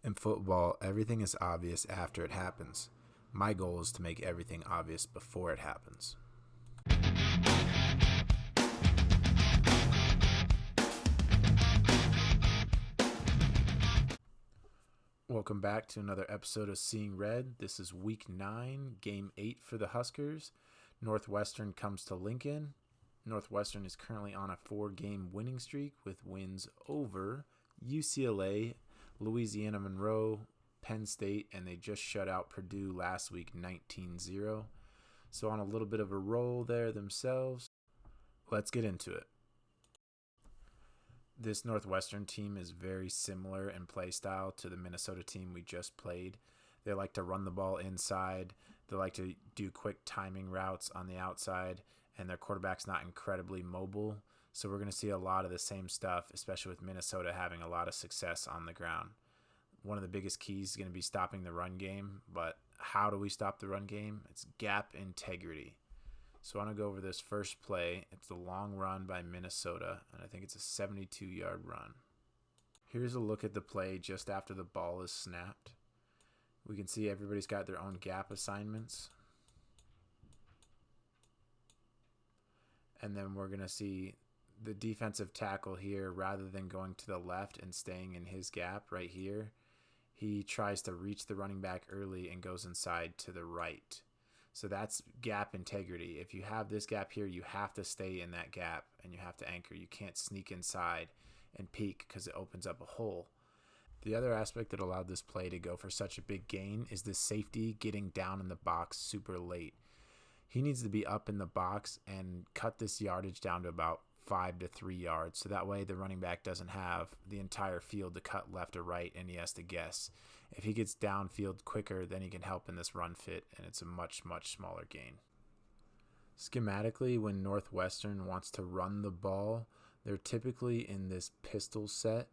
In football, everything is obvious after it happens. My goal is to make everything obvious before it happens. Welcome back to another episode of Seeing Red. This is Week 9, Game 8 for the Huskers. Northwestern comes to Lincoln. Northwestern is currently on a 4-game winning streak with wins over UCLA, Louisiana Monroe, Penn State, and they just shut out Purdue last week 19-0. So on a little bit of a roll there themselves. Let's get into it. This Northwestern team is very similar in play style to the Minnesota team we just played. They like to run the ball inside. They like to do quick timing routes on the outside, and their quarterback's not incredibly mobile. So we're going to see a lot of the same stuff, especially with Minnesota having a lot of success on the ground. One of the biggest keys is going to be stopping the run game, but how do we stop the run game? It's gap integrity. So I want to go over this first play. It's the long run by Minnesota, and I think it's a 72-yard run. Here's a look at the play just after the ball is snapped. We can see everybody's got their own gap assignments. And then we're going to see the defensive tackle here, rather than going to the left and staying in his gap right here, he tries to reach the running back early and goes inside to the right. So that's gap integrity. If you have this gap here, you have to stay in that gap and you have to anchor. You can't sneak inside and peek because it opens up a hole. The other aspect that allowed this play to go for such a big gain is the safety getting down in the box super late. He needs to be up in the box and cut this yardage down to about 5 to 3 yards. So that way the running back doesn't have the entire field to cut left or right and he has to guess. If he gets downfield quicker, then he can help in this run fit, and it's a much, much smaller gain. Schematically, when Northwestern wants to run the ball, they're typically in this pistol set.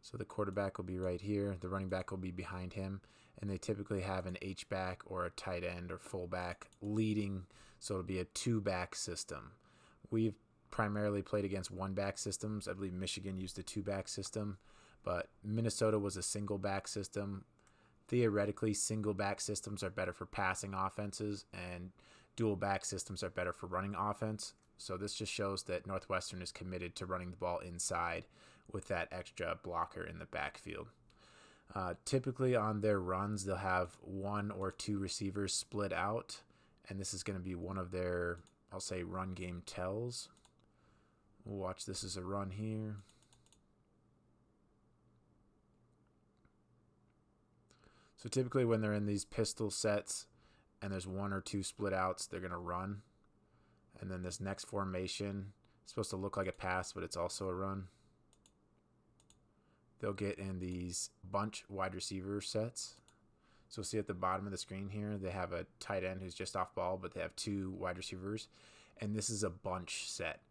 So the quarterback will be right here, the running back will be behind him, and they typically have an H-back or a tight end or fullback leading, so it'll be a 2-back system. We've primarily played against 1-back systems. I believe Michigan used a 2-back system, but Minnesota was a single-back system. Theoretically, single-back systems are better for passing offenses, and dual-back systems are better for running offense. So this just shows that Northwestern is committed to running the ball inside with that extra blocker in the backfield. Typically on their runs, they'll have 1 or 2 receivers split out, and this is going to be one of their, I'll say, run game tells. We'll watch this as a run here. So typically when they're in these pistol sets and there's 1 or 2 split outs, they're going to run. And then this next formation is supposed to look like a pass, but it's also a run. They'll get in these bunch wide receiver sets. So see at the bottom of the screen here, they have a tight end who's just off ball, but they have 2 wide receivers. And this is a bunch set.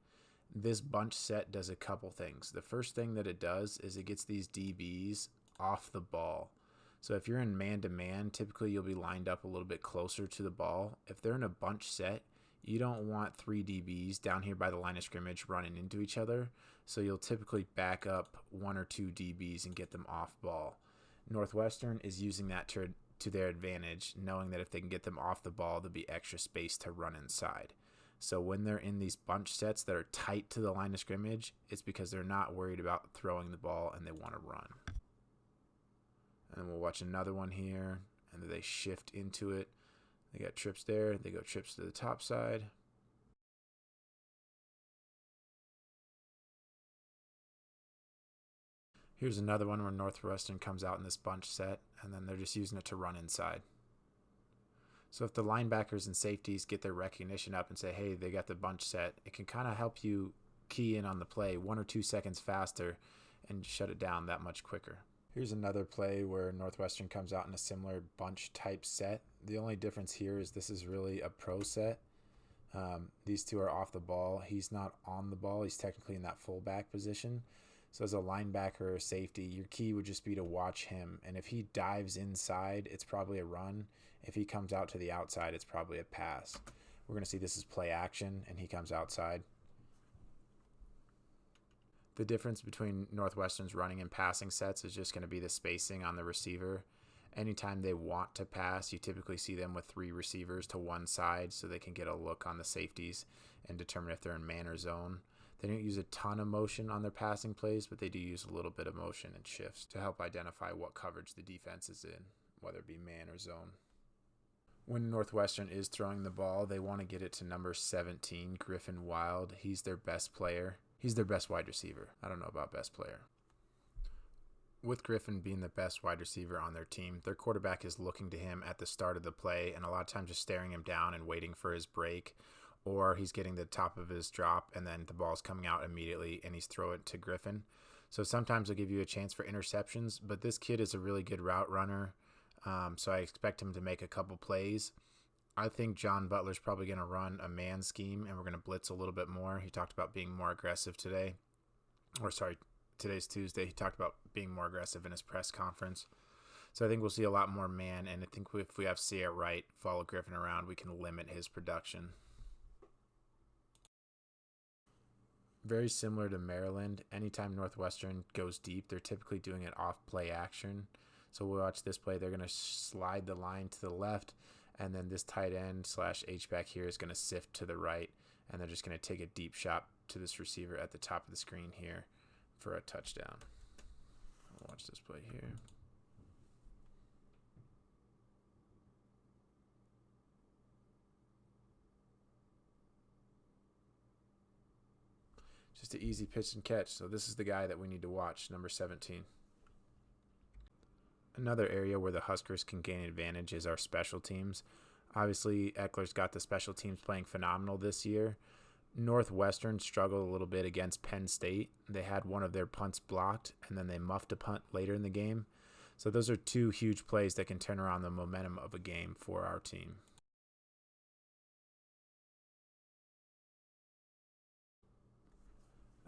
This bunch set does a couple things. The first thing that it does is it gets these DBs off the ball. So if you're in man-to-man, typically you'll be lined up a little bit closer to the ball. If they're in a bunch set, you don't want 3 DBs down here by the line of scrimmage running into each other. So you'll typically back up 1 or 2 DBs and get them off ball. Northwestern is using that to their advantage, knowing that if they can get them off the ball, there'll be extra space to run inside. So when they're in these bunch sets that are tight to the line of scrimmage, it's because they're not worried about throwing the ball and they want to run. And then we'll watch another one here, and then they shift into it. They got trips there. They go trips to the top side. Here's another one where Northwestern comes out in this bunch set, and then they're just using it to run inside. So if the linebackers and safeties get their recognition up and say, hey, they got the bunch set, it can kind of help you key in on the play 1 or 2 seconds faster and shut it down that much quicker. Here's another play where Northwestern comes out in a similar bunch type set. The only difference here is this is really a pro set. These 2 are off the ball. He's not on the ball. He's technically in that fullback position. So as a linebacker or safety, your key would just be to watch him. And if he dives inside, it's probably a run. If he comes out to the outside, it's probably a pass. We're going to see this is play action, and he comes outside. The difference between Northwestern's running and passing sets is just going to be the spacing on the receiver. Anytime they want to pass, you typically see them with 3 receivers to one side so they can get a look on the safeties and determine if they're in man or zone. They don't use a ton of motion on their passing plays, but they do use a little bit of motion and shifts to help identify what coverage the defense is in, whether it be man or zone. When Northwestern is throwing the ball, they want to get it to number 17, Griffin Wild. He's their best player. He's their best wide receiver. I don't know about best player. With Griffin being the best wide receiver on their team, their quarterback is looking to him at the start of the play and a lot of times just staring him down and waiting for his break, or he's getting the top of his drop and then the ball's coming out immediately and he's throwing it to Griffin. So sometimes they'll give you a chance for interceptions, but this kid is a really good route runner, so I expect him to make a couple plays. I think John Butler's probably going to run a man scheme and we're going to blitz a little bit more. He talked about being more aggressive today. Today's Tuesday. He talked about being more aggressive in his press conference. So I think we'll see a lot more man, and I think if we have Sierra Wright follow Griffin around, we can limit his production. Very similar to Maryland, anytime Northwestern goes deep, they're typically doing it off play action. So we'll watch this play. They're going to slide the line to the left, and then this tight end / H-back here is going to sift to the right, and they're just going to take a deep shot to this receiver at the top of the screen here for a touchdown. I'll watch this play here. Just an easy pitch and catch. So this is the guy that we need to watch, number 17. Another area where the Huskers can gain advantage is our special teams. Obviously, Eckler's got the special teams playing phenomenal this year. Northwestern struggled a little bit against Penn State. They had one of their punts blocked, and then they muffed a punt later in the game. So those are 2 huge plays that can turn around the momentum of a game for our team.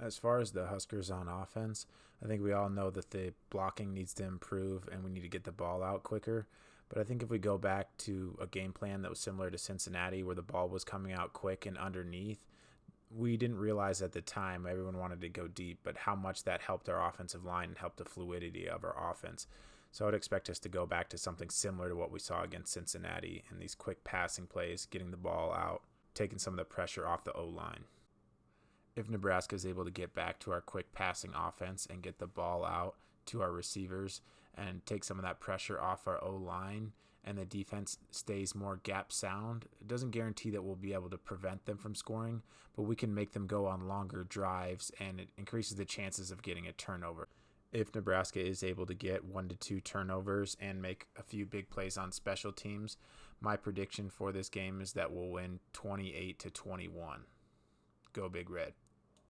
As far as the Huskers on offense, I think we all know that the blocking needs to improve and we need to get the ball out quicker. But I think if we go back to a game plan that was similar to Cincinnati where the ball was coming out quick and underneath, we didn't realize at the time, everyone wanted to go deep, but how much that helped our offensive line and helped the fluidity of our offense. So I would expect us to go back to something similar to what we saw against Cincinnati and these quick passing plays, getting the ball out, taking some of the pressure off the O-line. If Nebraska is able to get back to our quick passing offense and get the ball out to our receivers and take some of that pressure off our O-line and the defense stays more gap sound, it doesn't guarantee that we'll be able to prevent them from scoring, but we can make them go on longer drives and it increases the chances of getting a turnover. If Nebraska is able to get 1 to 2 turnovers and make a few big plays on special teams, my prediction for this game is that we'll win 28-21. Go Big Red.